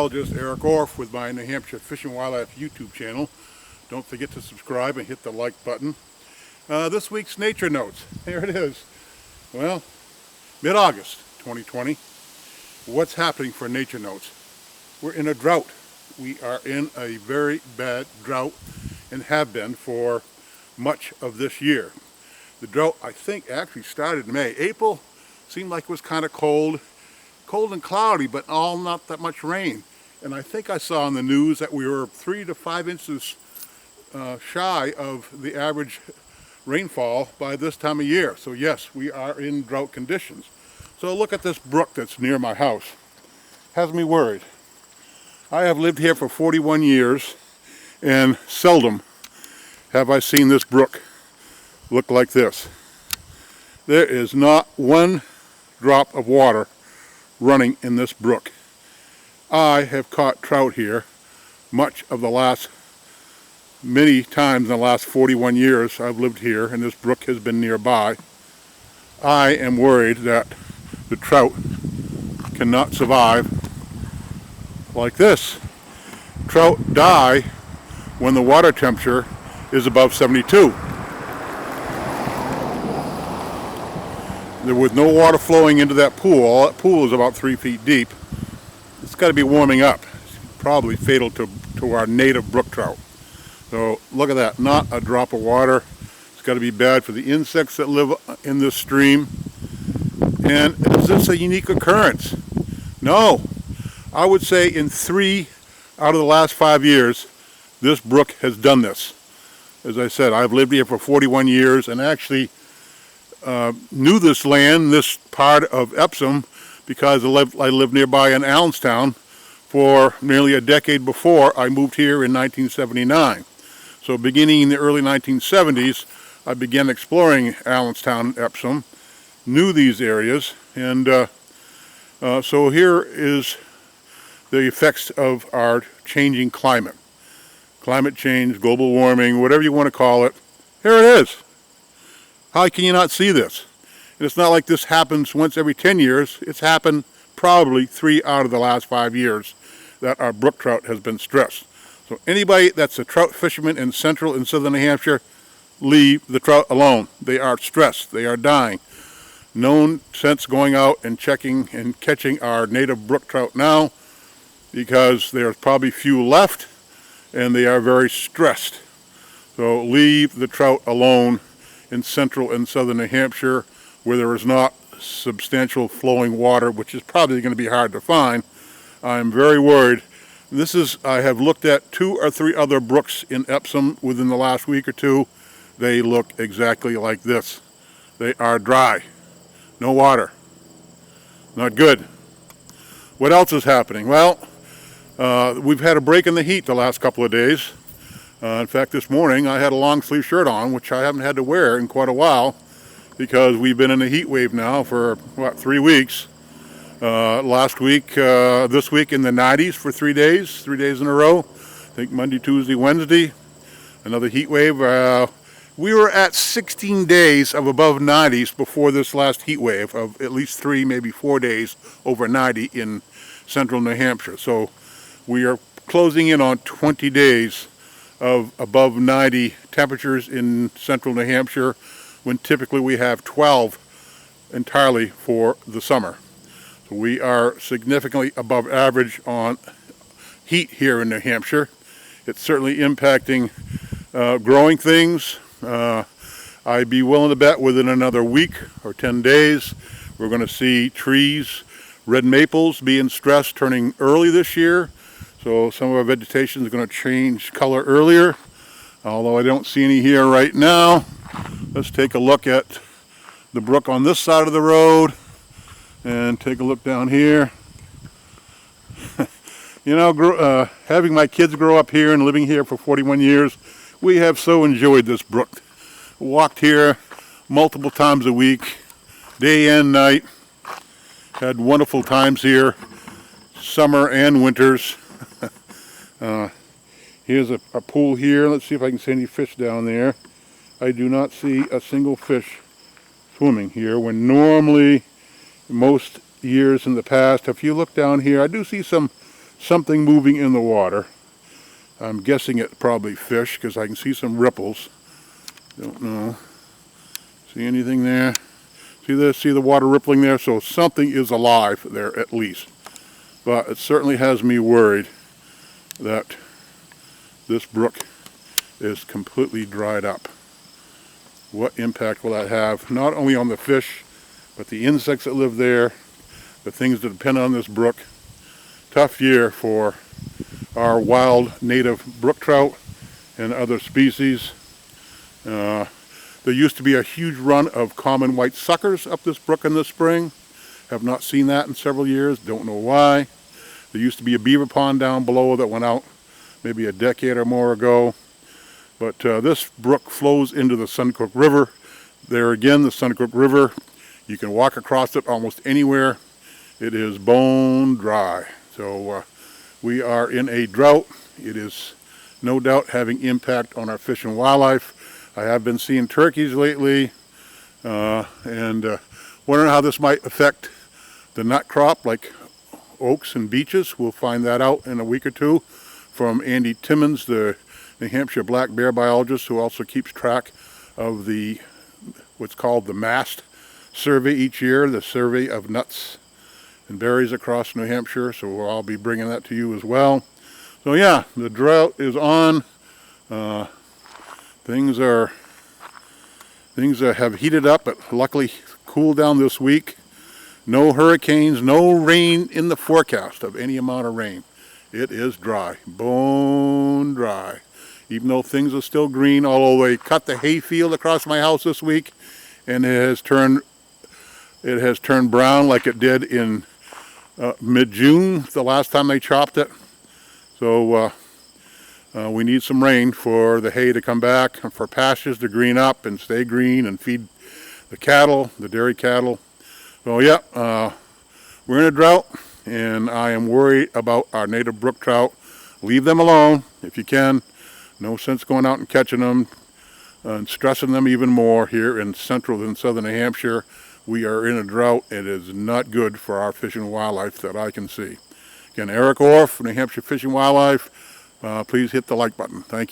biologist Eric Orff with my New Hampshire Fish and Wildlife YouTube channel. Don't forget to subscribe and hit the like button. This week's Nature Notes. Here it is. Well, mid-August 2020. What's happening for Nature Notes? We're in a drought. We are in a very bad drought and have been for much of this year. The drought, I think, actually started in May. April seemed like it was kind of cold and cloudy, but not that much rain. And I think I saw on the news that we were 3 to 5 inches shy of the average rainfall by this time of year. So yes, we are in drought conditions. So look at this brook that's near my house. Has me worried. I have lived here for 41 years and seldom have I seen this brook look like this. There is not one drop of water running in this brook. I have caught trout here many times in the last 41 years I've lived here, and this brook has been nearby. I am worried that the trout cannot survive like this. Trout die when the water temperature is above 72. There was no water flowing into that pool. That pool is about 3 feet deep. It's got to be warming up. It's probably fatal to our native brook trout. So look at that, not a drop of water. It's got to be bad for the insects that live in this stream. And is this a unique occurrence? No. I would say in 3 out of the last 5 years, this brook has done this. As I said, I've lived here for 41 years and actually knew this land, this part of Epsom, because I lived nearby in Allenstown for nearly a decade before I moved here in 1979. So beginning in the early 1970s, I began exploring Allenstown and Epsom, knew these areas, and so here is the effects of our changing climate. Climate change, global warming, whatever you want to call it. Here it is. How can you not see this? And it's not like this happens once every 10 years. It's happened probably 3 out of the last 5 years that our brook trout has been stressed. So anybody that's a trout fisherman in central and southern New Hampshire, leave the trout alone. They are stressed. They are dying. No sense going out and checking and catching our native brook trout now, because there's probably few left and they are very stressed. So leave the trout alone in central and southern New Hampshire, where there is not substantial flowing water, which is probably going to be hard to find. I'm very worried. I have looked at 2 or 3 other brooks in Epsom within the last week or 2. They look exactly like this. They are dry. No water. Not good. What else is happening? Well, we've had a break in the heat the last couple of days. In fact, this morning I had a long sleeve shirt on, which I haven't had to wear in quite a while, because we've been in a heat wave now for, 3 weeks. Last week, this week in the 90s for 3 days in a row. I think Monday, Tuesday, Wednesday, another heat wave. We were at 16 days of above 90s before this last heat wave, of at least 3, maybe 4 days over 90 in central New Hampshire. So we are closing in on 20 days of above 90 temperatures in central New Hampshire, when typically we have 12 entirely for the summer. So we are significantly above average on heat here in New Hampshire. It's certainly impacting growing things. I'd be willing to bet within another week or 10 days we're going to see trees, red maples being stressed, turning early this year. So some of our vegetation is going to change color earlier, although I don't see any here right now. Let's take a look at the brook on this side of the road and take a look down here. You know, having my kids grow up here and living here for 41 years, we have so enjoyed this brook. Walked here multiple times a week, day and night. Had wonderful times here, summer and winters. Here's a pool here. Let's see if I can see any fish down there. I do not see a single fish swimming here, when normally most years in the past, if you look down here, I do see some something moving in the water. I'm guessing it's probably fish because I can see some ripples. Don't know. See anything there? See this? See the water rippling there? So something is alive there at least. But it certainly has me worried that this brook is completely dried up. What impact will that have? Not only on the fish, but the insects that live there, the things that depend on this brook. Tough year for our wild native brook trout and other species. There used to be a huge run of common white suckers up this brook in the spring. Have not seen that in several years. Don't know why. There used to be a beaver pond down below that went out maybe a decade or more ago. But this brook flows into the Suncrook River. There again, the Suncrook River, you can walk across it almost anywhere. It is bone dry. So we are in a drought. It is no doubt having impact on our fish and wildlife. I have been seeing turkeys lately and wondering how this might affect the nut crop like oaks and beeches. We'll find that out in a week or two from Andy Timmons, the New Hampshire black bear biologist who also keeps track of what's called the MAST survey each year, the survey of nuts and berries across New Hampshire. So I'll be bringing that to you as well. So yeah, the drought is on. Things have heated up, but luckily cooled down this week. No hurricanes, no rain in the forecast of any amount of rain. It is dry, bone dry. Even though things are still green, although they cut the hay field across my house this week, and it has turned brown like it did in mid-June, the last time they chopped it. So we need some rain for the hay to come back, and for pastures to green up and stay green and feed the cattle, the dairy cattle. So yeah, we're in a drought, and I am worried about our native brook trout. Leave them alone if you can. No sense going out and catching them and stressing them even more here in central and southern New Hampshire. We are in a drought. It is not good for our fish and wildlife that I can see. Again, Eric Orff, New Hampshire Fish and Wildlife. Please hit the like button. Thank you.